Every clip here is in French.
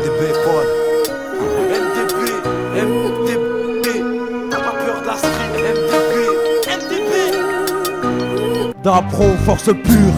MDB, Paul. MDB, t'as pas peur de la street. MDB. Dapro, force pure.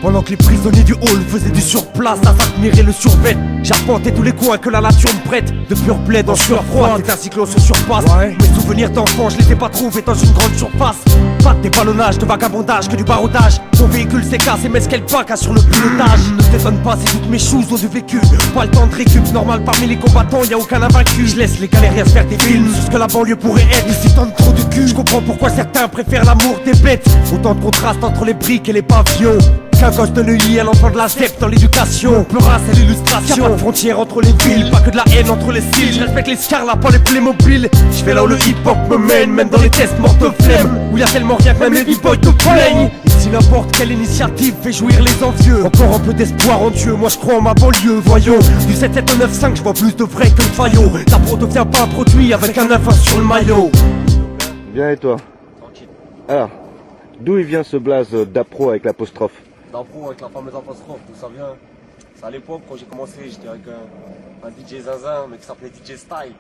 Pendant que les prisonniers du hall faisaient du surplace, à s'admirer le survêt, j'arpentais tous les coins que la nature me prête. De pur bled en sueur froide, c'est ainsi que l'on se surpasse. Mes souvenirs d'enfant, je les ai pas trouvés dans une grande surface. Pas de déballonnage, de vagabondage, que du baroudage. Mon véhicule s'est cassé, mais ce qu'elle pack sur le pilotage. Ne t'étonne pas si toutes mes choses ont du vécu. Pas le temps de récup, normal parmi les combattants, y a aucun invaincu. Je laisse les galériens se faire des films, jusque la banlieue pourrait être. Ici tente trop de cul, je comprends pourquoi certains préfèrent l'amour des bêtes. Autant de contrastes entre les briques et les pavillons. Qu'un gosse de Neuilly, un enfant de la ZEP dans l'éducation. Pleura, c'est l'illustration. Y'a pas de frontière entre les villes, pas que de la haine entre les styles. Je respecte les Scarla, pas les Playmobil. Je vais là où le hip-hop me mène, même dans les tests morts de flemme. Où y'a tellement rien que même les b-boys te plaignent. Ici n'importe quelle initiative fait jouir les envieux. Encore un peu d'espoir en Dieu, moi je crois en ma banlieue. Voyons, du 7795 je vois plus de vrais que de faillots. Ta pro devient pas un produit avec un 9 sur le maillot. Bien et toi? Tranquille. Alors, d'où il vient ce blaze d'Apro avec l'apostrophe? Dapro avec la fameuse apostrophe, d'où ça vient? C'est à l'époque quand j'ai commencé, j'étais avec un DJ zinzin, mais qui s'appelait DJ Style.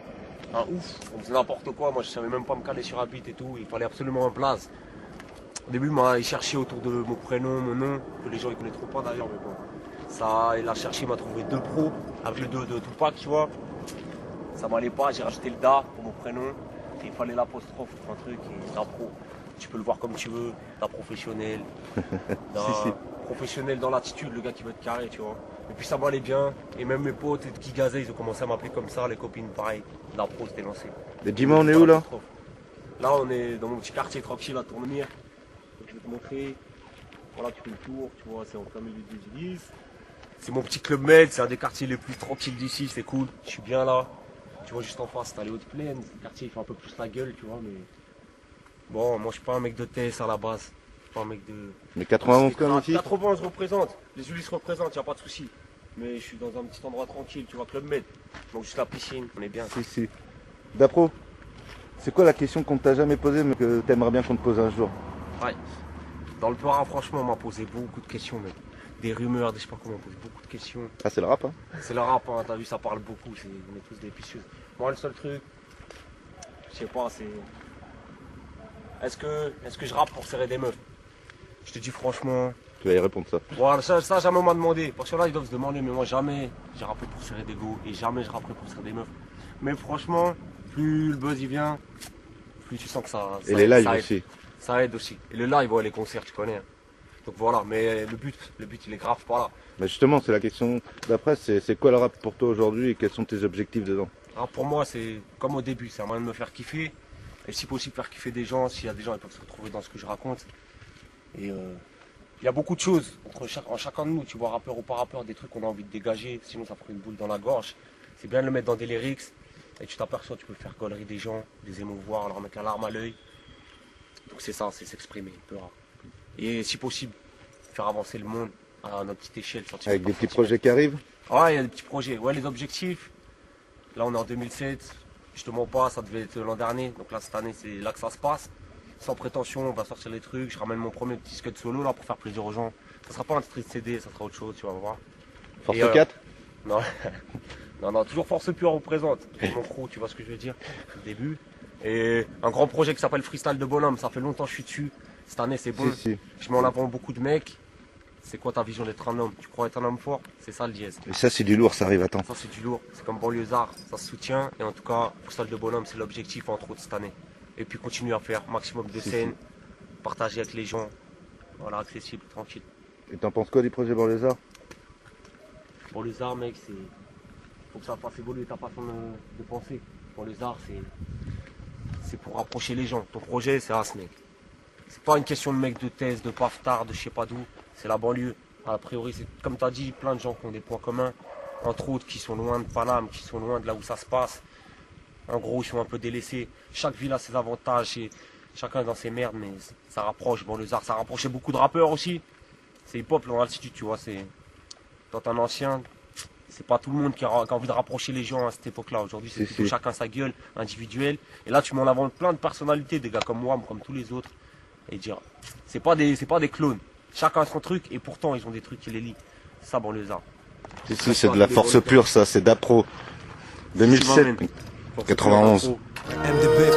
Un ouf, on faisait n'importe quoi, moi je savais même pas me caler sur un beat et tout, il fallait absolument un blaze. Au début, il cherchait autour de mon prénom, mon nom, que les gens ne connaissent trop pas d'ailleurs, mais bon. Ça, il a cherché, il m'a trouvé 2 pros, avec le 2 de Tupac, tu vois. Ça m'allait pas, j'ai rajouté le Da pour mon prénom, et il fallait l'apostrophe pour un truc, et Dapro. Tu peux le voir comme tu veux, d'un professionnel, professionnel dans l'attitude, le gars qui veut être carré, tu vois. Et puis ça m'allait bien, et même mes potes qui gazaient, ils ont commencé à m'appeler comme ça, les copines pareil. Dapro s'était lancé. Et dis-moi, on est où là? Là, on est dans mon petit quartier tranquille à Tournemire. Je vais te montrer. Voilà, tu fais le tour, tu vois, c'est en plein milieu des églises. C'est mon petit club med, c'est un des quartiers les plus tranquilles d'ici, c'est cool. Je suis bien là. Tu vois, juste en face, t'as les hautes plaines. Le quartier, il fait un peu plus la gueule, tu vois, mais. Bon, moi je suis pas un mec de TS à la base, je suis pas un mec de... Mais 91 comme ici? 80 je représente, les Ulysses représentent, y a pas de souci. Mais je suis dans un petit endroit tranquille, tu vois, Club Med, donc juste la piscine, on est bien. Si. D'Apro, c'est quoi la question qu'on t'a jamais posée mais que t'aimerais bien qu'on te pose un jour? Ouais, dans le Peura franchement on m'a posé beaucoup de questions, mec. Des rumeurs, des je sais pas comment, on m'a posé beaucoup de questions. Ah, c'est le rap, hein? C'est le rap, hein, t'as vu, ça parle beaucoup, on est tous des pisseux. Moi le seul truc, je sais pas, c'est... Est-ce que je rappe pour serrer des meufs? Je te dis franchement... Tu vas y répondre ça. Voilà, ça jamais on m'a demandé. Parce que là ils doivent se demander, mais moi jamais j'ai rappé pour serrer des go et jamais je rapperai pour serrer des meufs. Mais franchement, plus le buzz il vient, plus tu sens que ça Et les lives ça aussi. Ça aide aussi. Et le live, ouais, les concerts, tu connais. Hein. Donc voilà, mais le but il est grave pas là. Mais justement, c'est la question d'après, c'est quoi le rap pour toi aujourd'hui et quels sont tes objectifs dedans? Alors pour moi, c'est comme au début, c'est un moyen de me faire kiffer. Et si possible, faire kiffer des gens, s'il y a des gens, ils peuvent se retrouver dans ce que je raconte. Et il y a beaucoup de choses en chacun de nous, tu vois, rappeur ou pas rappeur, des trucs qu'on a envie de dégager, sinon ça ferait une boule dans la gorge. C'est bien de le mettre dans des lyrics, et tu t'aperçois, tu peux faire gaulerie des gens, les émouvoir, leur mettre la larme à l'œil. Donc c'est ça, c'est s'exprimer, peur. Et si possible, faire avancer le monde à notre petite échelle. Avec des petits projets qui arrivent? Ouais, il y a des petits projets. Ouais, les objectifs, là on est en 2007. Je te mens pas, ça devait être l'an dernier, donc là cette année c'est là que ça se passe. Sans prétention, on va sortir les trucs, je ramène mon premier petit skate solo là pour faire plaisir aux gens. Ça sera pas un street CD, ça sera autre chose, tu vas voir. Force 4? Non. non, toujours Force Pure représente. Mon crew, tu vois ce que je veux dire, au début. Et un grand projet qui s'appelle Freestyle de Bonhomme, ça fait longtemps que je suis dessus. Cette année c'est bon. Si. Je mets en avant beaucoup de mecs. C'est quoi ta vision d'être un homme? Tu crois être un homme fort? C'est ça le dièse. Et ça c'est du lourd, ça arrive à temps. Ça c'est du lourd, c'est comme Banlieusard, ça se soutient. Et en tout cas, Freestyle de Bonhomme, c'est l'objectif entre autres cette année. Et puis continuer à faire maximum de scènes, partager avec les gens. Voilà, accessible, tranquille. Et t'en penses quoi du projet Banlieusard? Banlieusard, mec, c'est... Faut que ça fasse évoluer ta façon de penser. Banlieusard, c'est pour rapprocher les gens. Ton projet, c'est As, mec. C'est pas une question de mec de thèse, de paftard, de je sais pas d'où. C'est la banlieue. A priori, c'est comme tu as dit, plein de gens qui ont des points communs. Entre autres, qui sont loin de Paname, qui sont loin de là où ça se passe. En gros, ils sont un peu délaissés. Chaque ville a ses avantages et chacun est dans ses merdes, mais ça rapproche. Banlieusard, ça rapprochait beaucoup de rappeurs aussi. C'est hip-hop dans l'altitude, tu vois. C'est quand un ancien, c'est pas tout le monde qui a envie de rapprocher les gens à cette époque-là. Aujourd'hui, c'est plutôt chacun sa gueule, individuelle. Et là, tu mets en avant plein de personnalités, des gars comme moi, comme tous les autres. Et dire, c'est pas des clones. Chacun a son truc et pourtant ils ont des trucs qui les lient. C'est ça Banlieusard. Si, c'est de la force pure, ça, c'est d'Apro. 2007, 91. MDB